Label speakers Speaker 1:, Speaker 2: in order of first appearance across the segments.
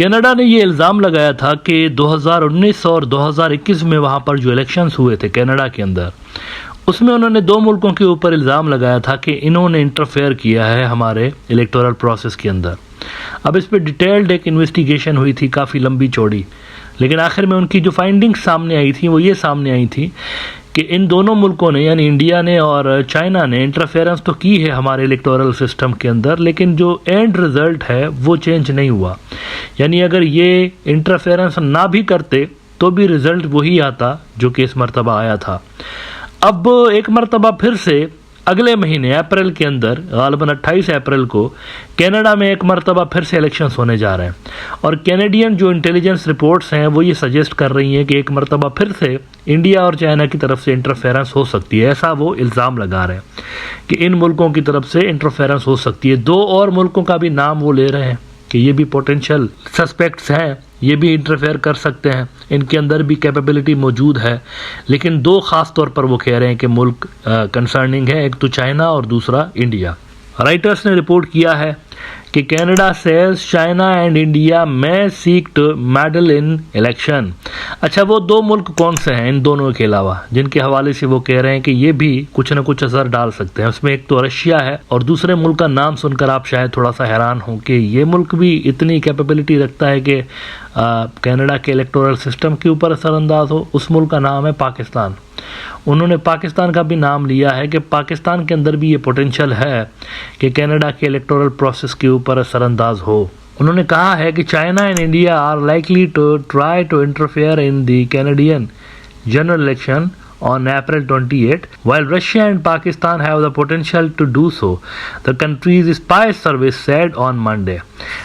Speaker 1: Canada ने ये इल्ज़ाम लगाया था कि 2019 और 2021 में वहाँ पर जो इलेक्शंस हुए थे कनाडा के अंदर, उसमें उन्होंने दो मुल्कों के ऊपर इल्ज़ाम लगाया था कि इन्होंने इंटरफेयर किया है हमारे इलेक्टोरल प्रोसेस के अंदर। अब इस पर डिटेल्ड एक इन्वेस्टिगेशन हुई थी, काफ़ी लंबी चौड़ी, लेकिन आखिर में उनकी जो फाइंडिंग्स सामने आई थी वो ये सामने आई थी कि इन दोनों मुल्कों ने यानी इंडिया ने और चाइना ने इंटरफेरेंस तो की है हमारे इलेक्टोरल सिस्टम के अंदर, लेकिन जो एंड रिज़ल्ट है वो चेंज नहीं हुआ। यानी अगर ये इंटरफेरेंस ना भी करते तो भी रिज़ल्ट वही आता जो कि इस मरतबा आया था। अब एक मरतबा फिर से अगले महीने अप्रैल के अंदर गालिबन 28 अप्रैल को कनाडा में एक मरतबा फिर से इलेक्शंस होने जा रहे हैं और कैनेडियन जो इंटेलिजेंस रिपोर्ट्स हैं वो ये सजेस्ट कर रही हैं कि एक मरतबा फिर से इंडिया और चाइना की तरफ से इंटरफेरेंस हो सकती है। ऐसा वो इल्ज़ाम लगा रहे हैं कि इन मुल्कों की तरफ से इंटरफेरेंस हो सकती है। दो और मुल्कों का भी नाम वो ले रहे हैं कि ये भी पोटेंशियल सस्पेक्ट्स हैं, ये भी इंटरफेयर कर सकते हैं, इनके अंदर भी कैपेबिलिटी मौजूद है। लेकिन दो ख़ास तौर पर वो कह रहे हैं कि मुल्क कंसर्निंग है, एक तो चाइना और दूसरा इंडिया। राइटर्स ने रिपोर्ट किया है कि Canada says China and India में seek to meddle in election. अच्छा, वो दो मुल्क कौन से हैं इन दोनों के अलावा जिनके हवाले से वो कह रहे हैं कि ये भी कुछ न कुछ असर डाल सकते हैं? उसमें एक तो रशिया है और दूसरे मुल्क का नाम सुनकर आप शायद थोड़ा सा हैरान हो कि ये मुल्क भी इतनी कैपेबिलिटी रखता है कि कनाडा के इलेक्टोरल सिस्टम के ऊपर असरअंदाज हो। उस मुल्क का नाम है पाकिस्तान। उन्होंने पाकिस्तान का भी नाम लिया है कि पाकिस्तान के अंदर भी ये पोटेंशियल है कि कनाडा के इलेक्टोरल प्रोसेस के ऊपर असरअंदाज हो। उन्होंने कहा है कि China and India are likely to try to interfere in the Canadian general election on April 28, while Russia and Pakistan have the potential to do so, the country's spy service said on Monday.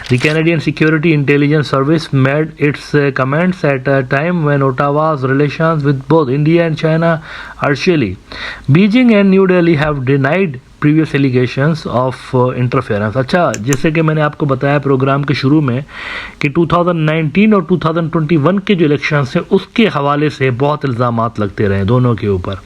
Speaker 1: The Canadian Security Intelligence Service made its comments at a time when Ottawa's relations with both India and China are chilly. Beijing and New Delhi have denied previous allegations of interference. अच्छा, जैसे कि मैंने आपको बताया programme के शुरू में कि 2019 और 2021 के जो इलेक्शंस हैं उसके हवाले से बहुत इल्ज़ामात लगते रहे दोनों के ऊपर,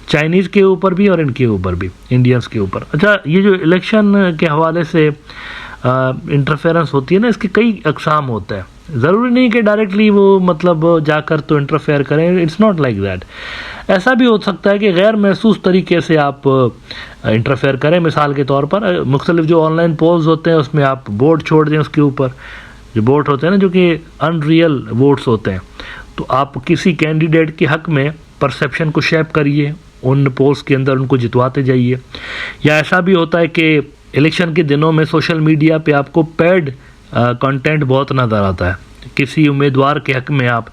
Speaker 1: चाइनीज़ के ऊपर भी और इनके ऊपर भी, इंडियंस के ऊपर। अच्छा, ये जो इलेक्शन के हवाले से इंटरफेरेंस होती है ना, इसके कई अकसाम होता है। ज़रूरी नहीं कि डायरेक्टली वो मतलब जाकर तो इंटरफेयर करें, इट्स नॉट लाइक दैट। ऐसा भी हो सकता है कि गैर महसूस तरीके से आप इंटरफेयर करें। मिसाल के तौर पर मुख्तलिफ जो ऑनलाइन पोल्स होते हैं उसमें आप वोट छोड़ दें, उसके ऊपर जो वोट होते हैं ना जो कि अनरियल वोट्स होते हैं, तो आप किसी कैंडिडेट के हक़ में परसेप्शन को शेप करिए, उन पोल्स के अंदर उनको जितवाते जाइए। या ऐसा भी होता है कि इलेक्शन के दिनों में सोशल मीडिया पे आपको पेड कंटेंट बहुत नज़र आता है। किसी उम्मीदवार के हक़ में आप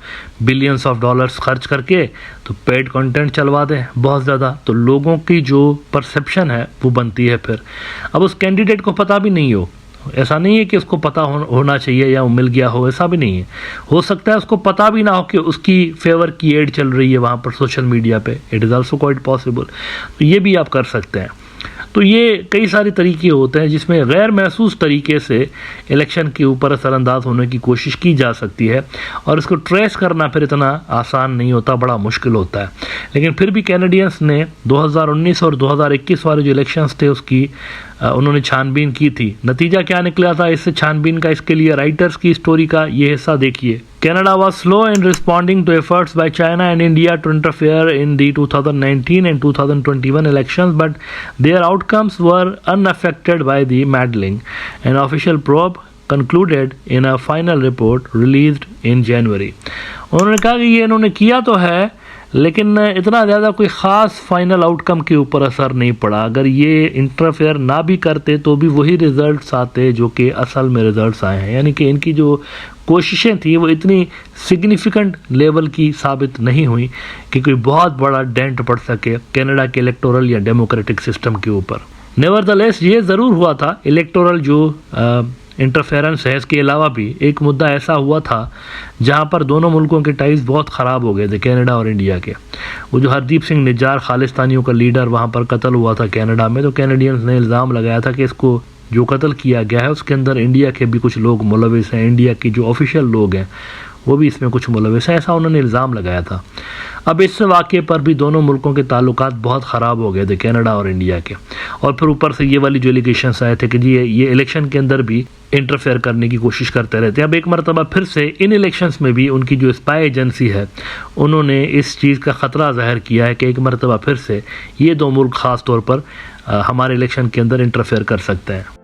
Speaker 1: बिलियंस ऑफ डॉलर्स खर्च करके तो पेड कंटेंट चलवा दें बहुत ज़्यादा, तो लोगों की जो परसेप्शन है वो बनती है। फिर अब उस कैंडिडेट को पता भी नहीं हो, ऐसा नहीं है कि उसको पता होना चाहिए या वो मिल गया हो, ऐसा भी नहीं है। हो सकता है उसको पता भी ना हो कि उसकी फेवर की एड चल रही है वहाँ पर सोशल मीडिया पे, it is also quite possible. तो ये भी आप कर सकते हैं। तो ये कई सारे तरीके होते हैं जिसमें गैर महसूस तरीके से इलेक्शन के ऊपर असरअंदाज होने की कोशिश की जा सकती है और इसको ट्रेस करना फिर इतना आसान नहीं होता, बड़ा मुश्किल होता है। लेकिन फिर भी कैनेडियंस ने 2019 और 2021 वाले जो इलेक्शंस थे उसकी उन्होंने छानबीन की थी। नतीजा क्या निकला था इससे छानबीन का, इसके लिए राइटर्स की स्टोरी का ये हिस्सा देखिए। Canada was slow in responding to efforts by China and India to interfere in the 2019 and 2021 elections, but their outcomes were unaffected by the meddling. An official probe concluded in a final report released in January. उन्होंने कहा कि ये इन्होंने किया तो है लेकिन इतना ज़्यादा कोई ख़ास फाइनल आउटकम के ऊपर असर नहीं पड़ा। अगर ये इंटरफेयर ना भी करते तो भी वही रिज़ल्ट्स आते जो कि असल में रिज़ल्ट्स आए हैं। यानी कि इनकी जो कोशिशें थी वो इतनी सिग्निफिकेंट लेवल की साबित नहीं हुई कि कोई बहुत बड़ा डेंट पड़ सके कनाडा के इलेक्टोरल या डेमोक्रेटिक सिस्टम के ऊपर। नेवरदलेस ये ज़रूर हुआ था, इलेक्टोरल जो इंटरफेरेंस है इसके अलावा भी एक मुद्दा ऐसा हुआ था जहां पर दोनों मुल्कों के टाइज बहुत ख़राब हो गए थे, कनाडा और इंडिया के। वो जो हरदीप सिंह निज्जार खालिस्तानियों का लीडर वहां पर कत्ल हुआ था कनाडा में, तो कैनेडियंस ने इल्ज़ाम लगाया था कि इसको जो कत्ल किया गया है उसके अंदर इंडिया के भी कुछ लोग मुलविस हैं। इंडिया के जो ऑफिशियल लोग हैं वो भी इसमें कुछ मुलविस है, ऐसा उन्होंने इल्ज़ाम लगाया था। अब इस वाक़े पर भी दोनों मुल्कों के ताल्लुकात बहुत ख़राब हो गए थे, कनाडा और इंडिया के। और फिर ऊपर से ये वाली जो एलिगेशंस आए थे कि जी ये इलेक्शन के अंदर भी इंटरफेयर करने की कोशिश करते रहते हैं। अब एक मरतबा फिर से इन इलेक्शंस में भी उनकी जो स्पाई एजेंसी है उन्होंने इस चीज़ का ख़तरा ज़ाहिर किया है कि एक मरतबा फिर से ये दो मुल्क ख़ास तौर पर हमारे इलेक्शन के अंदर इंटरफेयर कर सकते हैं।